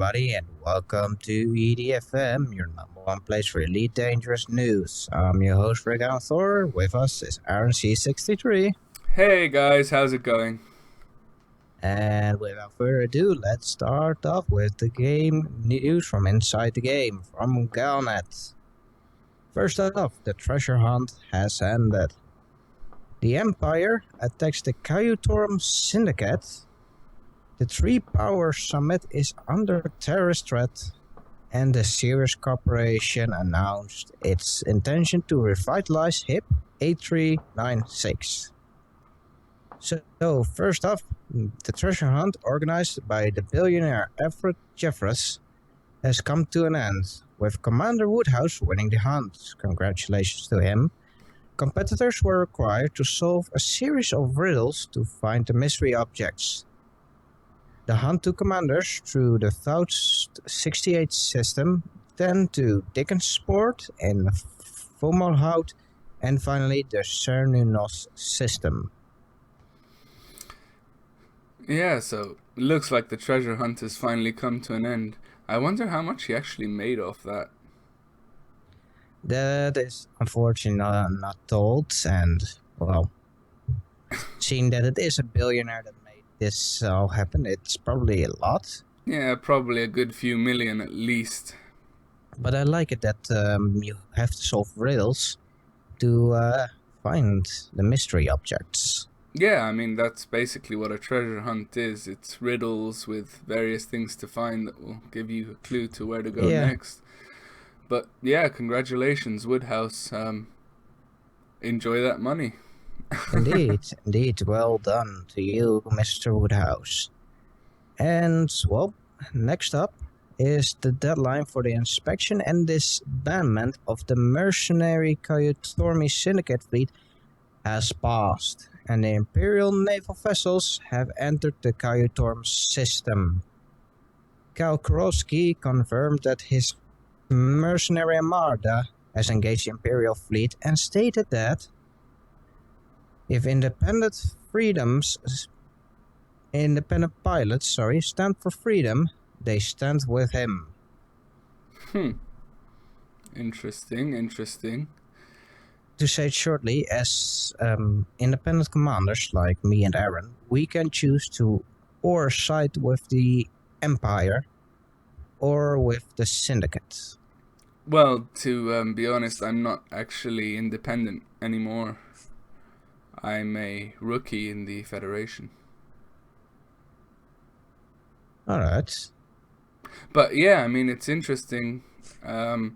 everybody, and welcome to EDFM, your number one place for elite dangerous news. I'm your host, Riganthor. With us is AaronC63. Hey guys, how's it going? And without further ado, let's start off with the game news from inside the game, from Galnet. First off, the treasure hunt has ended. The Empire attacks the Kayutorum Syndicate. The Three Power Summit is under terrorist threat, and the Sirius Corporation announced its intention to revitalize HIP 8396. So first off, the treasure hunt organized by the billionaire Everett Jeffress has come to an end, with Commander Woodhouse winning the hunt. Congratulations to him. Competitors were required to solve a series of riddles to find the mystery objects. The hunt took commanders through the Faust 68 system, then to Dickensport in Fomalhaut, and finally the Cernunnos system. Yeah, so looks like the treasure hunt has finally come to an end. I wonder how much he actually made off that. That is unfortunately not told, and well, seeing that it is a billionaire that made this all happen, it's probably a lot. Yeah, probably a good few million at least. But I like it that you have to solve riddles to find the mystery objects. Yeah, I mean, that's basically what a treasure hunt is. It's riddles with various things to find that will give you a clue to where to go next. But yeah, congratulations, Woodhouse. Enjoy that money. Indeed. Well done to you, Mr. Woodhouse. And, well, next up is the deadline for the inspection and disbandment of the mercenary Kayutormi Syndicate fleet has passed, and the Imperial naval vessels have entered the Kayutorm system. Cal Kurowski confirmed that his mercenary armada has engaged the Imperial fleet and stated that if independent pilots stand for freedom, they stand with him. Interesting. To say it shortly, as independent commanders like me and Aaron, we can choose to or side with the Empire or with the Syndicate. Well, to be honest, I'm not actually independent anymore. I'm a rookie in the Federation. Alright. But yeah, I mean, it's interesting that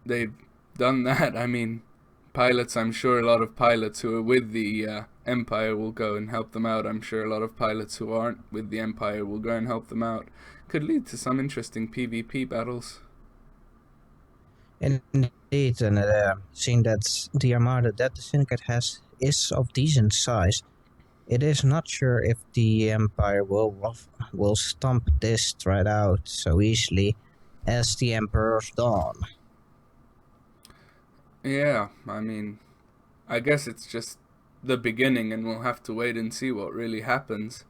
they've done that. I mean, pilots, I'm sure a lot of pilots who are with the Empire will go and help them out. I'm sure a lot of pilots who aren't with the Empire will go and help them out. Could lead to some interesting PvP battles. Indeed, and seeing that the armada that the Syndicate has is of decent size, it is not sure if the Empire will stomp this threat out so easily as the Emperor's Dawn. Yeah, I mean, I guess it's just the beginning and we'll have to wait and see what really happens.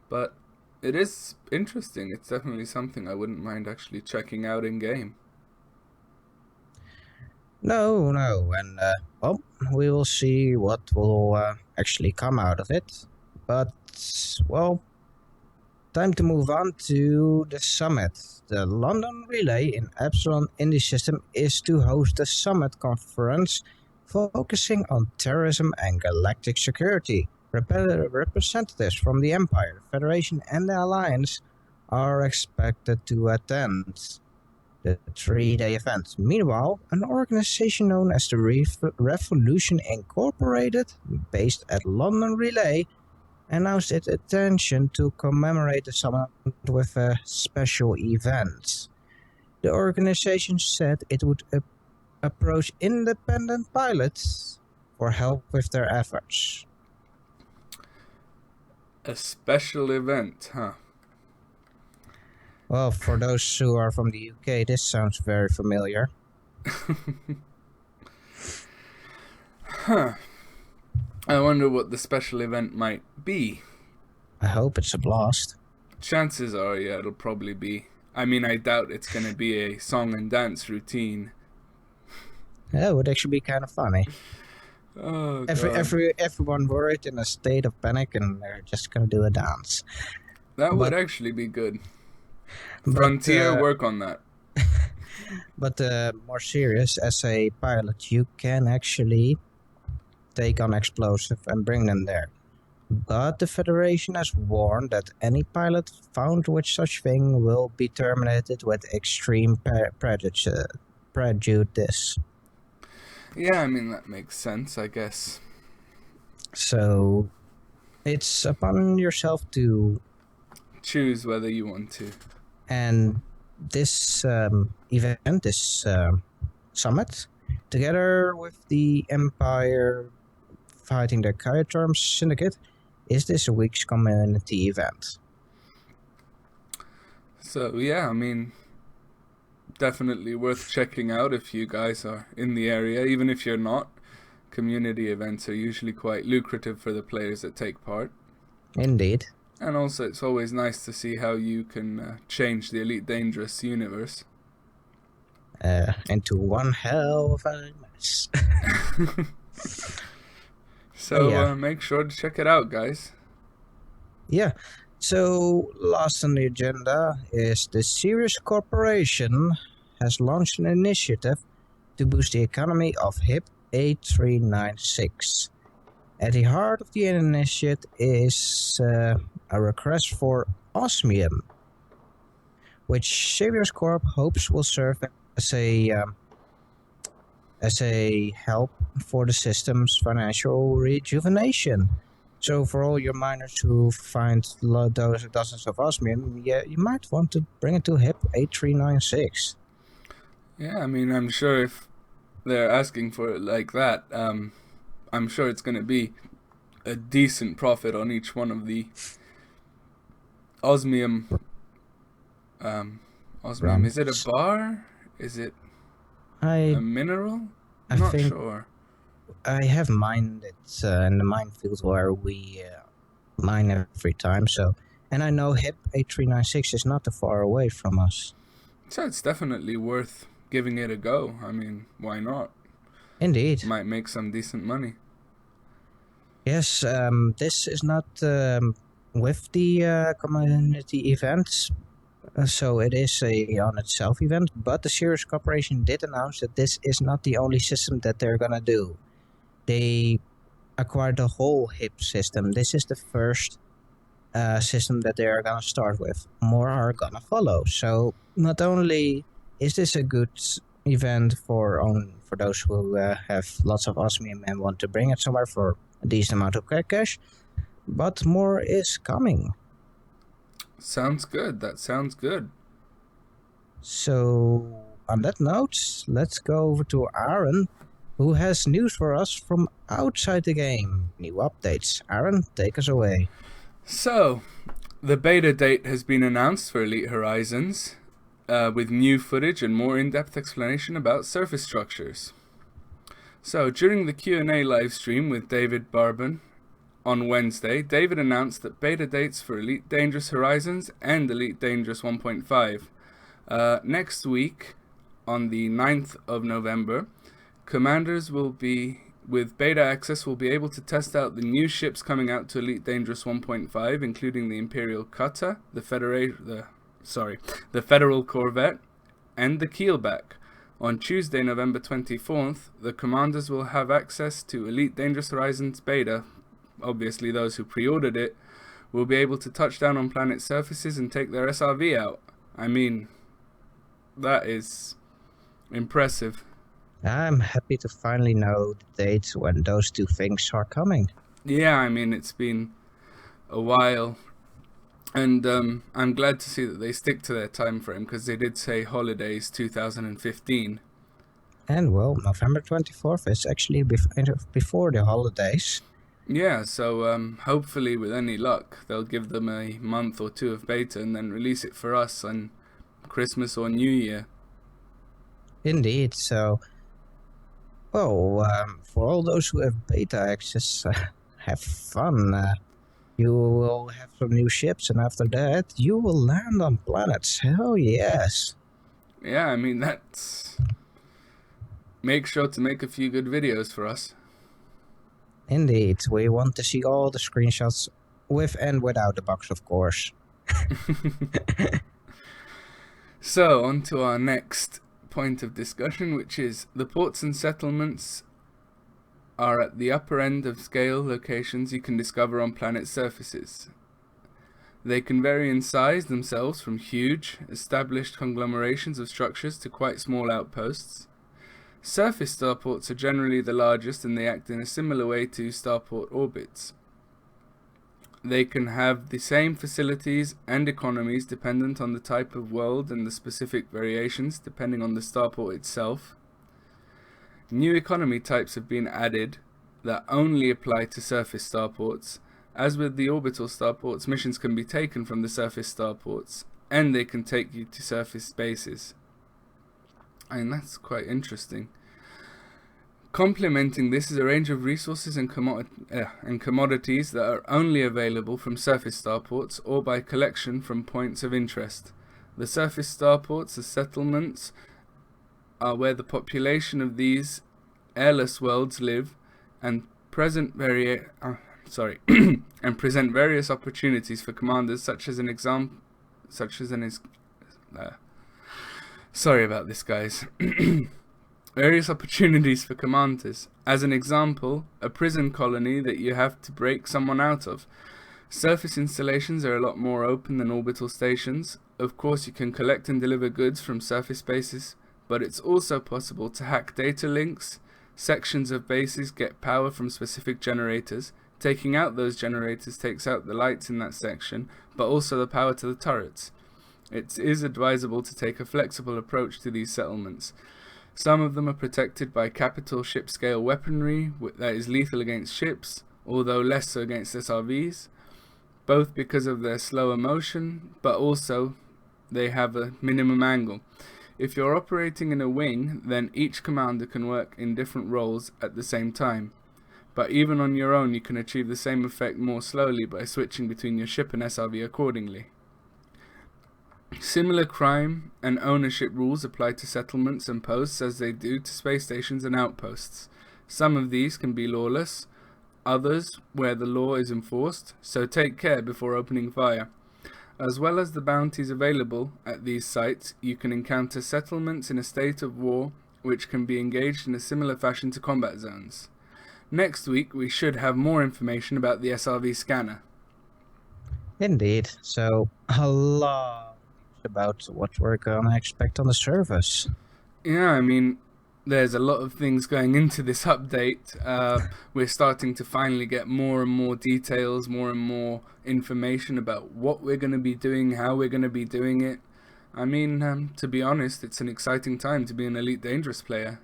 But it is interesting. It's definitely something I wouldn't mind actually checking out in game. No, and well, we will see what will actually come out of it. But, well, time to move on to the summit. The London Relay in Epsilon Indie System is to host a summit conference focusing on terrorism and galactic security. Representatives from the Empire, the Federation, and the Alliance are expected to attend the 3-day event. Meanwhile, an organization known as the Revolution Incorporated, based at London Relay, announced its intention to commemorate the summit with a special event. The organization said it would approach independent pilots for help with their efforts. A special event, huh? Well, for those who are from the UK, this sounds very familiar. Huh. I wonder what the special event might be. I hope it's a blast. Chances are, yeah, it'll probably be. I mean, I doubt it's going to be a song and dance routine. Yeah, it would actually be kind of funny. Oh, God. Everyone worried in a state of panic, and they're just gonna do a dance. That would But actually be good. but Frontier, work on that. but more serious, as a pilot, you can actually take on explosive and bring them there. But the Federation has warned that any pilot found with such thing will be terminated with extreme prejudice. Yeah, I mean, that makes sense, I guess. So it's upon yourself to. Choose whether you want to. And this event, this summit, together with the Empire fighting the Kyotorm Syndicate, is this week's community event. So, yeah, I mean, definitely worth checking out if you guys are in the area. Even if you're not, community events are usually quite lucrative for the players that take part. Indeed. And also, it's always nice to see how you can change the Elite Dangerous universe. Into one hell of a mess. So, yeah. make sure to check it out, guys. Yeah. So, last on the agenda is the Sirius Corporation has launched an initiative to boost the economy of HIP 8396. At the heart of the initiative is a request for osmium, which Sirius Corp hopes will serve as a help for the system's financial rejuvenation. So for all your miners who find dozens of osmium, yeah, you might want to bring it to HIP 8396. Yeah, I mean, I'm sure if they're asking for it like that, I'm sure it's going to be a decent profit on each one of the osmium. Osmium. Is it a bar? Is it a mineral? I'm not sure. I have mined it in the minefield where we mine every time. So, and I know HIP 8396 is not too far away from us. So it's definitely worth giving it a go. I mean, why not? Indeed. Might make some decent money. Yes, this is not with the community events, so it is a on itself event. But the Sirius Corporation did announce that this is not the only system that they're gonna do. They acquired the whole HIP system. This is the first system that they are gonna start with. More are gonna follow. So not only is this a good event for those who have lots of osmium and want to bring it somewhere for a decent amount of cash, but more is coming. Sounds good. That sounds good. So on that note, let's go over to Aaron, who has news for us from outside the game. New updates. Aaron, take us away. So, the beta date has been announced for Elite Horizons, with new footage and more in-depth explanation about surface structures. So, during the Q&A livestream with David Barbon on Wednesday, David announced that beta dates for Elite Dangerous Horizons and Elite Dangerous 1.5. Next week, on the 9th of November, commanders will be, with beta access, will be able to test out the new ships coming out to Elite Dangerous 1.5, including the Imperial Cutter, the Federal Corvette, and the Keelback. On Tuesday, November 24th, the commanders will have access to Elite Dangerous Horizons beta. Obviously, those who pre-ordered it will be able to touch down on planet surfaces and take their SRV out. I mean, that is impressive. I'm happy to finally know the dates when those two things are coming. Yeah, I mean, it's been a while. And I'm glad to see that they stick to their time frame, because they did say holidays 2015. And well, November 24th is actually before the holidays. Yeah, so hopefully with any luck, they'll give them a month or two of beta and then release it for us on Christmas or New Year. Indeed, so... Well, for all those who have beta access, have fun. You will have lots of new ships, and after that, you will land on planets. Hell yes. Yeah, I mean, that's... Make sure to make a few good videos for us. Indeed, we want to see all the screenshots with and without the box, of course. So, on to our next point of discussion, which is the ports and settlements are at the upper end of scale locations you can discover on planet surfaces. They can vary in size themselves from huge, established conglomerations of structures to quite small outposts. Surface starports are generally the largest, and they act in a similar way to starport orbits. They can have the same facilities and economies dependent on the type of world and the specific variations depending on the starport itself. New economy types have been added that only apply to surface starports. As with the orbital starports, missions can be taken from the surface starports, and they can take you to surface bases. And that's quite interesting. Complementing this is a range of resources and commodities that are only available from surface starports or by collection from points of interest. The surface starports, the settlements, are where the population of these airless worlds live and present various opportunities for commanders, sorry about this, guys. Various opportunities for commanders. As an example, a prison colony that you have to break someone out of. Surface installations are a lot more open than orbital stations. Of course, you can collect and deliver goods from surface bases, but it's also possible to hack data links. Sections of bases get power from specific generators. Taking out those generators takes out the lights in that section, but also the power to the turrets. It is advisable to take a flexible approach to these settlements. Some of them are protected by capital ship-scale weaponry that is lethal against ships, although less so against SRVs, both because of their slower motion, but also they have a minimum angle. If you're operating in a wing, then each commander can work in different roles at the same time. But even on your own, you can achieve the same effect more slowly by switching between your ship and SRV accordingly. Similar crime and ownership rules apply to settlements and posts as they do to space stations and outposts. Some of these can be lawless, others where the law is enforced, so take care before opening fire. As well as the bounties available at these sites, you can encounter settlements in a state of war which can be engaged in a similar fashion to combat zones. Next week we should have more information about the SRV scanner. Indeed, so a lot about what we're gonna expect on the surface. Yeah, I mean, there's a lot of things going into this update. We're starting to finally get more and more details, more and more information about what we're going to be doing, how we're going to be doing it. I mean, to be honest, it's an exciting time to be an Elite Dangerous player.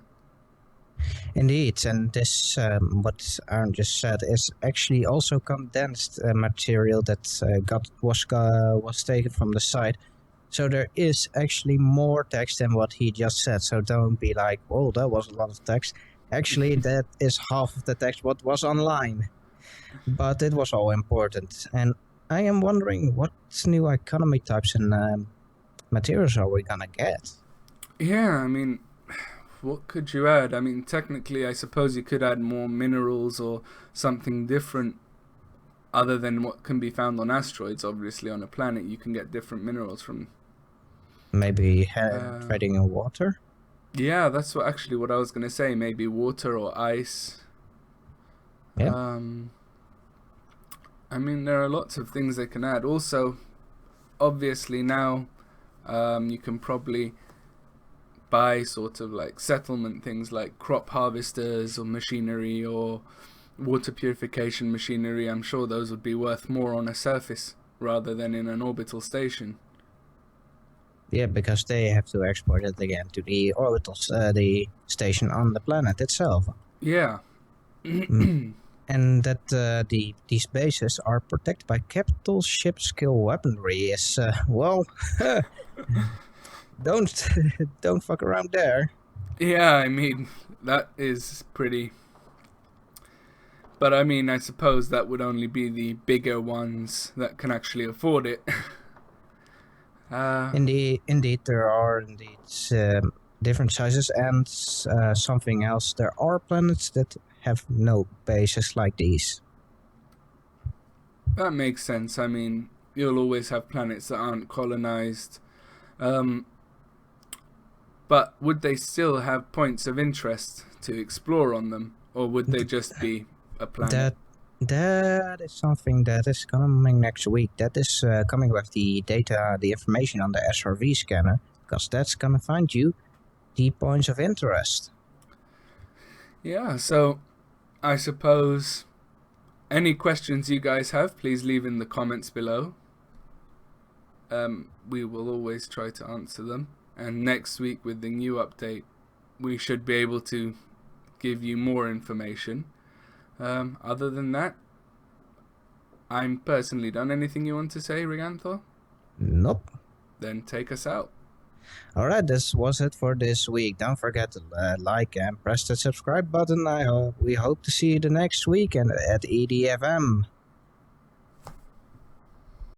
Indeed, and this, what Aaron just said, is actually also condensed material that was taken from the site. So there is actually more text than what he just said. So don't be like, oh, that was a lot of text. Actually, that is half of the text what was online. But it was all important. And I am wondering what new economy types and materials are we gonna get? Yeah, I mean, what could you add? I mean, technically, I suppose you could add more minerals or something different other than what can be found on asteroids. Obviously, on a planet, you can get different minerals from... Maybe trading in water? Yeah, that's what I was going to say. Maybe water or ice. Yeah. I mean, there are lots of things they can add. Also, obviously now, you can probably buy sort of like settlement things like crop harvesters or machinery or water purification machinery. I'm sure those would be worth more on a surface rather than in an orbital station. Yeah, because they have to export it again to the the station on the planet itself. Yeah. And that these bases are protected by capital ship skill weaponry is well, don't fuck around there. Yeah, I mean that is pretty But I mean, I suppose that would only be the bigger ones that can actually afford it. Indeed, there are different sizes, and something else. There are planets that have no bases like these. That makes sense. I mean, you'll always have planets that aren't colonized. But would they still have points of interest to explore on them? Or would they just be a planet? That is something that is coming next week. That is coming with the data, the information on the SRV scanner, because that's gonna find you the points of interest. Yeah, so I suppose any questions you guys have, please leave in the comments below. We will always try to answer them. And next week with the new update, we should be able to give you more information. Other than that, I'm personally done. Anything you want to say, Riganthor? Nope. Then take us out. Alright, this was it for this week. Don't forget to like and press the subscribe button. We hope to see you the next week and at EDFM.